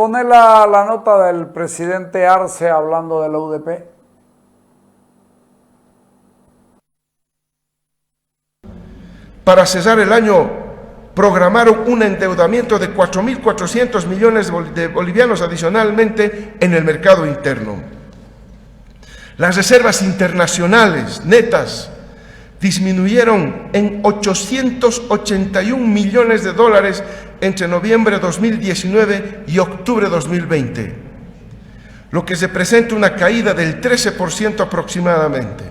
poner la nota del presidente Arce hablando de la UDP? Para cerrar el año, programaron un endeudamiento de 4.400 millones de bolivianos adicionalmente en el mercado interno. Las reservas internacionales netas disminuyeron en 881 millones de dólares entre noviembre de 2019 y octubre de 2020, lo que representa una caída del 13% aproximadamente.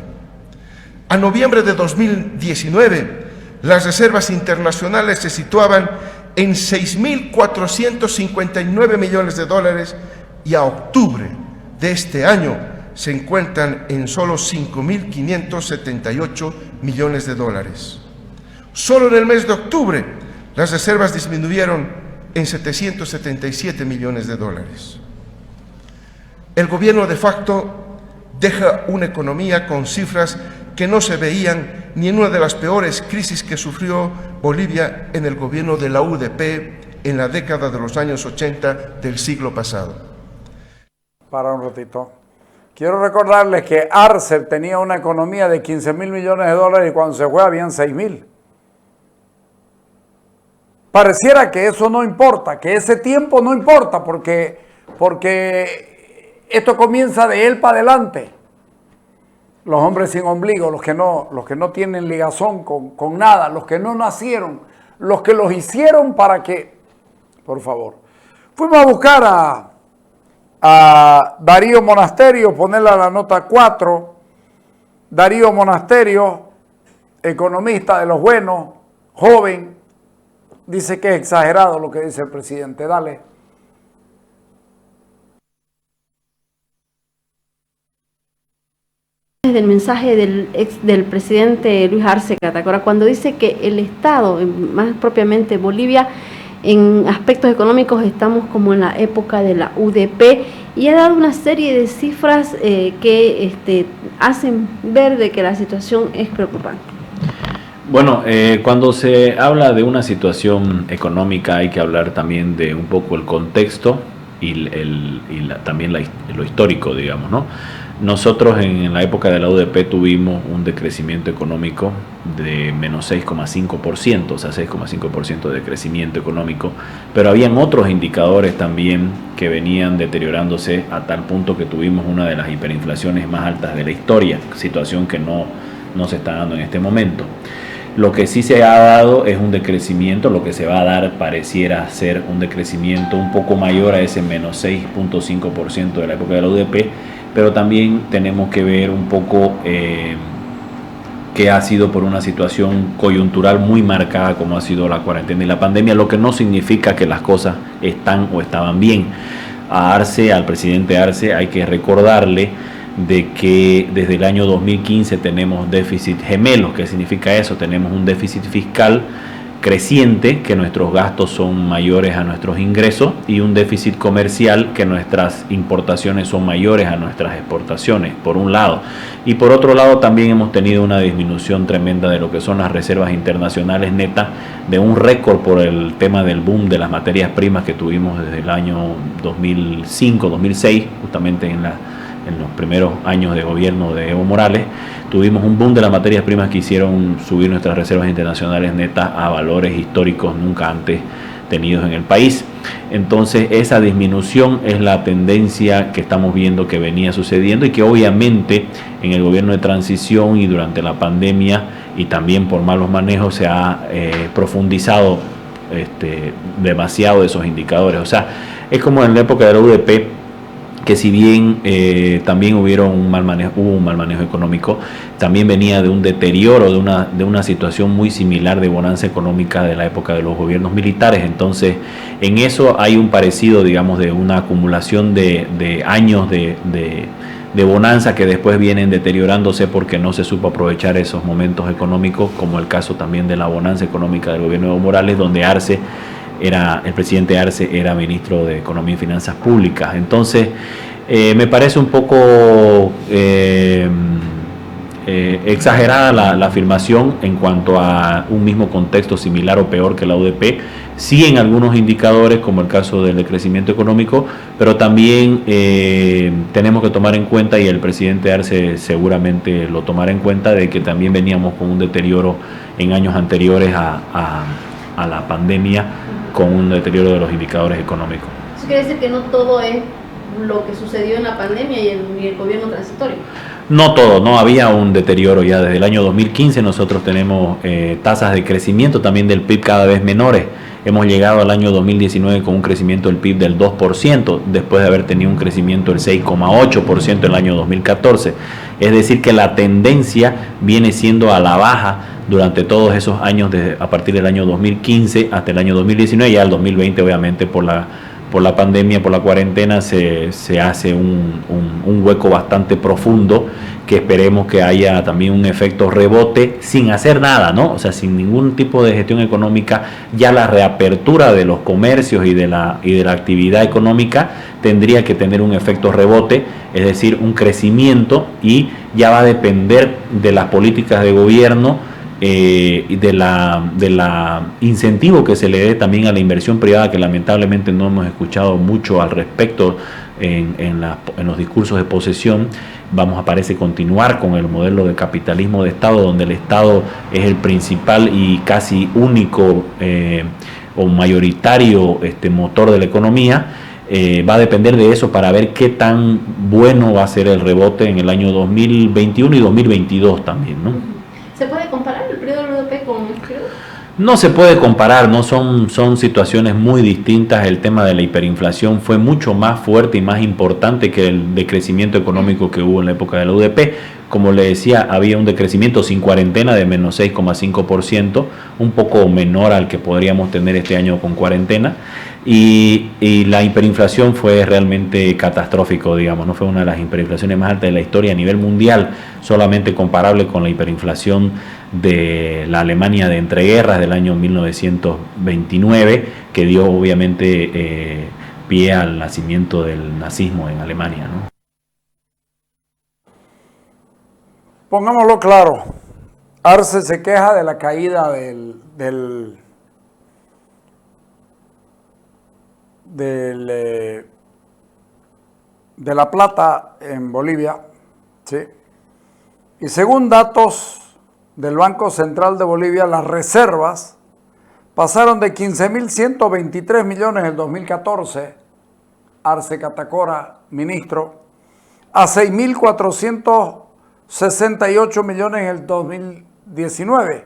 A noviembre de 2019, las reservas internacionales se situaban en 6.459 millones de dólares y a octubre de este año se encuentran en solo 5.578 millones de dólares. Solo en el mes de octubre, las reservas disminuyeron en 777 millones de dólares. El gobierno de facto deja una economía con cifras que no se veían ni en una de las peores crisis que sufrió Bolivia en el gobierno de la UDP en la década de los años 80 del siglo pasado. Para un ratito. Quiero recordarles que Arce tenía una economía de 15.000 millones de dólares y cuando se fue habían 6.000. Pareciera que eso no importa, que ese tiempo no importa, porque esto comienza de él para adelante. Los hombres sin ombligo, los que no tienen ligazón con nada, los que no nacieron, los que los hicieron para que... Por favor. Fuimos a buscar a Darío Monasterio, ponerle la nota 4. Darío Monasterio, economista de los buenos, joven, dice que es exagerado lo que dice el presidente. Dale. Del mensaje del presidente Luis Arce Catacora, cuando dice que el Estado, más propiamente Bolivia, en aspectos económicos estamos como en la época de la UDP, y ha dado una serie de cifras que hacen ver de que la situación es preocupante. Bueno, cuando se habla de una situación económica hay que hablar también de un poco el contexto y también lo histórico, digamos, ¿no? Nosotros en la época de la UDP tuvimos un decrecimiento económico de menos 6,5%, o sea, 6,5% de crecimiento económico, pero habían otros indicadores también que venían deteriorándose a tal punto que tuvimos una de las hiperinflaciones más altas de la historia, situación que no se está dando en este momento. Lo que sí se ha dado es un decrecimiento, lo que se va a dar pareciera ser un decrecimiento un poco mayor a ese menos 6,5% de la época de la UDP, pero también tenemos que ver un poco que ha sido por una situación coyuntural muy marcada como ha sido la cuarentena y la pandemia, lo que no significa que las cosas están o estaban bien. Al presidente Arce, hay que recordarle de que desde el año 2015 tenemos déficit gemelos. ¿Qué significa eso? Tenemos un déficit fiscal creciente, que nuestros gastos son mayores a nuestros ingresos, y un déficit comercial, que nuestras importaciones son mayores a nuestras exportaciones, por un lado. Y por otro lado también hemos tenido una disminución tremenda de lo que son las reservas internacionales netas, de un récord por el tema del boom de las materias primas que tuvimos desde el año 2005-2006, justamente en los primeros años de gobierno de Evo Morales. Tuvimos un boom de las materias primas que hicieron subir nuestras reservas internacionales netas a valores históricos nunca antes tenidos en el país. Entonces esa disminución es la tendencia que estamos viendo que venía sucediendo y que obviamente en el gobierno de transición y durante la pandemia y también por malos manejos se ha profundizado demasiado de esos indicadores. O sea, es como en la época de la UDP, que si bien también hubo un mal manejo económico, también venía de un deterioro, de una situación muy similar de bonanza económica de la época de los gobiernos militares. Entonces, en eso hay un parecido, digamos, de una acumulación de años de bonanza que después vienen deteriorándose porque no se supo aprovechar esos momentos económicos, como el caso también de la bonanza económica del gobierno de Evo Morales, donde el presidente Arce era ministro de Economía y Finanzas Públicas. Entonces, me parece un poco exagerada la afirmación en cuanto a un mismo contexto similar o peor que la UDP. sí en algunos indicadores, como el caso del crecimiento económico, pero también tenemos que tomar en cuenta, y el presidente Arce seguramente lo tomará en cuenta, de que también veníamos con un deterioro en años anteriores a la pandemia, con un deterioro de los indicadores económicos. Eso quiere decir que no todo es lo que sucedió en la pandemia y el gobierno transitorio. No todo, no había un deterioro ya desde el año 2015. Nosotros tenemos tasas de crecimiento también del PIB cada vez menores. Hemos llegado al año 2019 con un crecimiento del PIB del 2%, después de haber tenido un crecimiento del 6,8% en el año 2014. Es decir, que la tendencia viene siendo a la baja durante todos esos años, a partir del año 2015 hasta el año 2019, ya el 2020 obviamente por la pandemia, por la cuarentena, se hace un hueco bastante profundo, que esperemos que haya también un efecto rebote sin hacer nada, ¿no? O sea, sin ningún tipo de gestión económica. Ya la reapertura de los comercios y de la actividad económica tendría que tener un efecto rebote, es decir, un crecimiento, y ya va a depender de las políticas de gobierno, y de la incentivo que se le dé también a la inversión privada, que lamentablemente no hemos escuchado mucho al respecto en los discursos de posesión. Parece continuar con el modelo de capitalismo de Estado, donde el Estado es el principal y casi único o mayoritario motor de la economía. Va a depender de eso para ver qué tan bueno va a ser el rebote en el año 2021 y 2022 también, ¿no? ¿Se puede comparar el periodo del UDP con el periodo? No se puede comparar, no son situaciones muy distintas. El tema de la hiperinflación fue mucho más fuerte y más importante que el decrecimiento económico que hubo en la época de la UDP. Como le decía, había un decrecimiento sin cuarentena de menos 6,5%, un poco menor al que podríamos tener este año con cuarentena. Y la hiperinflación fue realmente catastrófico, digamos, no fue una de las hiperinflaciones más altas de la historia a nivel mundial, solamente comparable con la hiperinflación de la Alemania de entreguerras del año 1929, que dio obviamente pie al nacimiento del nazismo en Alemania, ¿no? Pongámoslo claro, Arce se queja de la caída de la plata en Bolivia, ¿sí? Y según datos del Banco Central de Bolivia, las reservas pasaron de 15.123 millones en el 2014, Arce Catacora, ministro, a 6.468 millones en el 2019,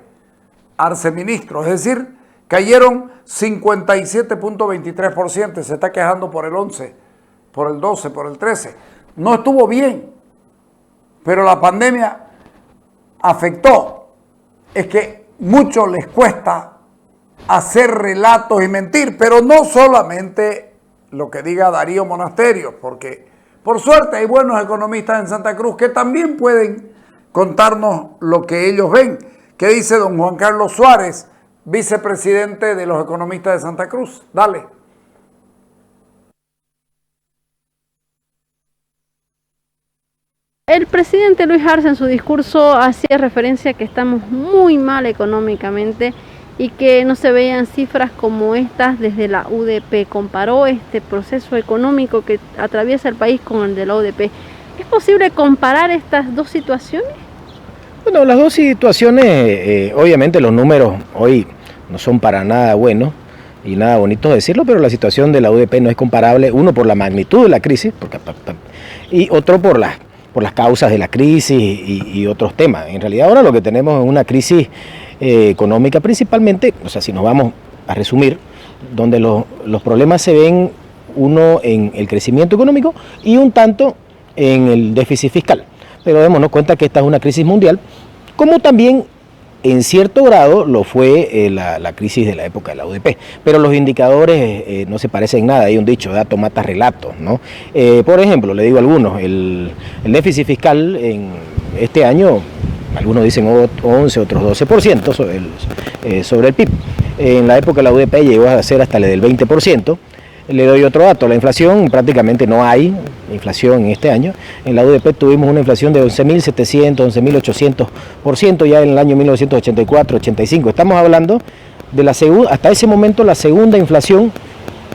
Arce ministro, es decir, cayeron 57.23%, se está quejando por el 11, por el 12, por el 13. No estuvo bien, pero la pandemia afectó. Es que mucho les cuesta hacer relatos y mentir, pero no solamente lo que diga Darío Monasterio, porque por suerte hay buenos economistas en Santa Cruz que también pueden contarnos lo que ellos ven. ¿Qué dice don Juan Carlos Suárez, vicepresidente de los economistas de Santa Cruz? Dale. El presidente Luis Arce en su discurso hacía referencia a que estamos muy mal económicamente y que no se veían cifras como estas desde la UDP. Comparó este proceso económico que atraviesa el país con el de la UDP. ¿Es posible comparar estas dos situaciones? Bueno, las dos situaciones, obviamente los números hoy no son para nada buenos y nada bonito decirlo, pero la situación de la UDP no es comparable, uno por la magnitud de la crisis y otro por las causas de la crisis y otros temas. En realidad ahora lo que tenemos es una crisis económica principalmente, o sea, si nos vamos a resumir, donde los problemas se ven uno en el crecimiento económico y un tanto en el déficit fiscal. Pero démonos cuenta que esta es una crisis mundial, como también en cierto grado lo fue la crisis de la época de la UDP. Pero los indicadores no se parecen en nada, hay un dicho, dato mata relato, ¿no? Por ejemplo, le digo algunos, el déficit fiscal en este año, algunos dicen 11, otros 12% sobre el PIB. En la época de la UDP llegó a ser hasta el del 20%. Le doy otro dato, la inflación prácticamente no hay inflación en este año. En la UDP tuvimos una inflación de 11.700, 11.800%, ya en el año 1984-85. Estamos hablando hasta ese momento la segunda inflación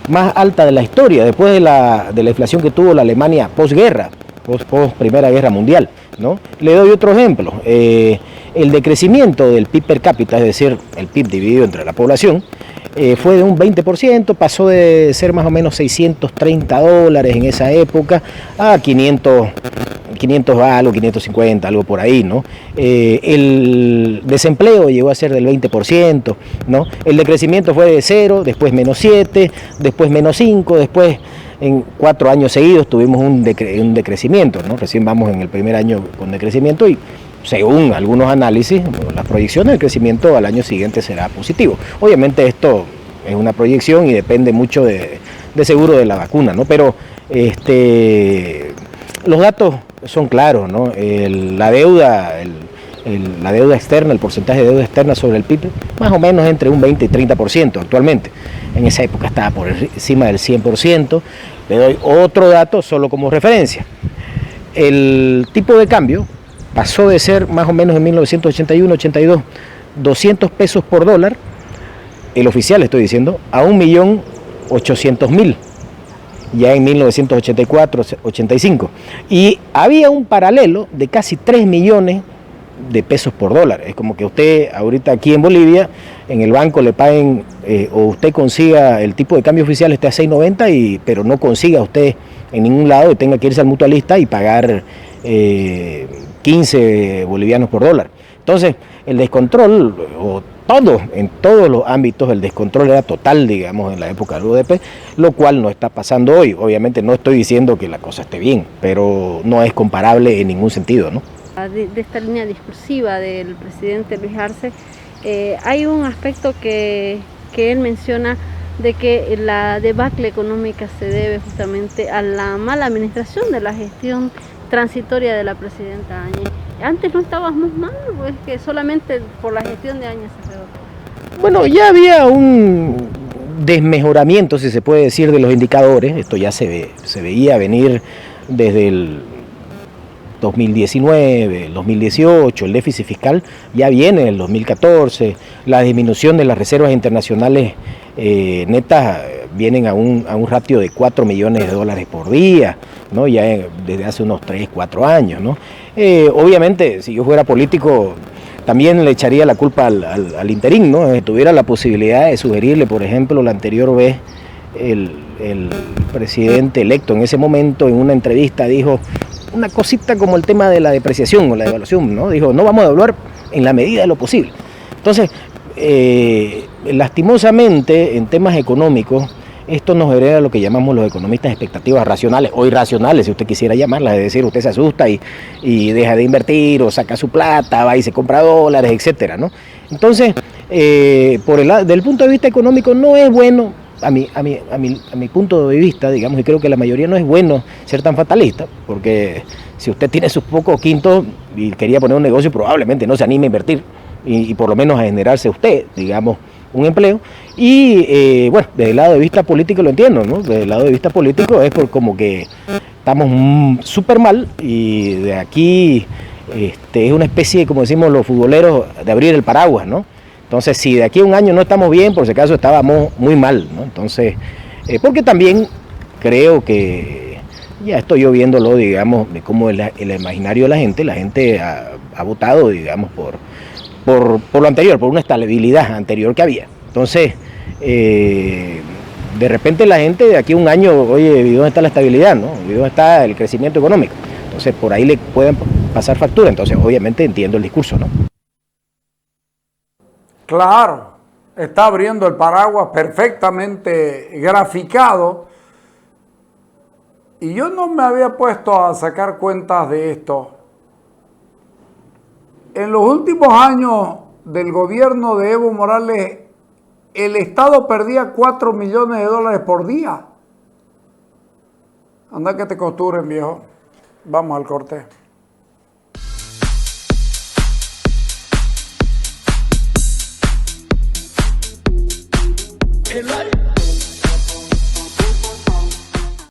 más alta de la historia, después de la inflación que tuvo la Alemania posguerra, post Primera Guerra Mundial, ¿no? Le doy otro ejemplo. El decrecimiento del PIB per cápita, es decir, el PIB dividido entre la población, fue de un 20%, pasó de ser más o menos $630 en esa época a 500 algo, 550, algo por ahí, ¿no? El desempleo llegó a ser del 20%, ¿no? El decrecimiento fue de 0, después -7, después -5, después en 4 años seguidos tuvimos un decrecimiento, ¿no? Recién vamos en el primer año con decrecimiento y según algunos análisis, las proyecciones del crecimiento al año siguiente será positivo. Obviamente esto es una proyección y depende mucho de seguro de la vacuna, ¿no? Pero los datos son claros, ¿no? La deuda externa, el porcentaje de deuda externa sobre el PIB, más o menos entre un 20 y 30% actualmente. En esa época estaba por encima del 100%. Le doy otro dato solo como referencia. El tipo de cambio pasó de ser más o menos en 1981-82 200 pesos por dólar, el oficial estoy diciendo, a 1.800.000 ya en 1984-85. Y había un paralelo de casi 3 millones de pesos por dólar. Es como que usted ahorita aquí en Bolivia, en el banco le paguen, o usted consiga el tipo de cambio oficial esté a 6.90, pero no consiga usted en ningún lado y tenga que irse al mutualista y pagar 15 bolivianos por dólar. Entonces, el descontrol, en todos los ámbitos, el descontrol era total, digamos, en la época del UDP, lo cual no está pasando hoy. Obviamente no estoy diciendo que la cosa esté bien, pero no es comparable en ningún sentido, ¿no? De esta línea discursiva del presidente Luis Arce, hay un aspecto que él menciona de que la debacle económica se debe justamente a la mala administración de la gestión transitoria de la presidenta Áñez. Antes no estábamos mal, pues que solamente por la gestión de Áñez se pegó. Bueno, ya había un desmejoramiento, si se puede decir, de los indicadores. Esto ya se veía venir desde el 2019, el 2018, el déficit fiscal ya viene en el 2014, la disminución de las reservas internacionales netas vienen a un ratio de $4 millones por día, ¿no? Ya desde hace unos 3, 4 años, ¿no? Obviamente, si yo fuera político, también le echaría la culpa al interín, ¿no? Si tuviera la posibilidad de sugerirle, por ejemplo, la anterior vez, el presidente electo en ese momento en una entrevista dijo una cosita como el tema de la depreciación o la devaluación, ¿no? Dijo, no vamos a devaluar en la medida de lo posible. Entonces, lastimosamente, en temas económicos, esto nos hereda lo que llamamos los economistas expectativas racionales o irracionales, si usted quisiera llamarlas, es decir, usted se asusta y deja de invertir o saca su plata, va y se compra dólares, etcétera, ¿no? Entonces, del punto de vista económico no es bueno, a mi punto de vista, digamos, y creo que la mayoría no es bueno ser tan fatalista, porque si usted tiene sus pocos quintos y quería poner un negocio, probablemente no se anime a invertir y por lo menos a generarse usted, digamos, un empleo. Y bueno, desde el lado de vista político lo entiendo, ¿no? Desde el lado de vista político es por como que estamos súper mal y de aquí es una especie, como decimos los futboleros, de abrir el paraguas, ¿no? Entonces, si de aquí a un año no estamos bien, por si acaso estábamos muy mal, ¿no? Entonces, porque también creo que ya estoy yo viéndolo, digamos, de cómo el imaginario de la gente ha votado, digamos, por lo anterior, por una estabilidad anterior que había. Entonces, de repente la gente de aquí a un año, oye, ¿y dónde está la estabilidad, no? ¿Y dónde está el crecimiento económico? Entonces, por ahí le pueden pasar factura. Entonces, obviamente entiendo el discurso, ¿no? Claro, está abriendo el paraguas perfectamente graficado. Y yo no me había puesto a sacar cuentas de esto. En los últimos años del gobierno de Evo Morales, el Estado perdía $4 millones por día. Anda que te costuren, viejo. Vamos al corte.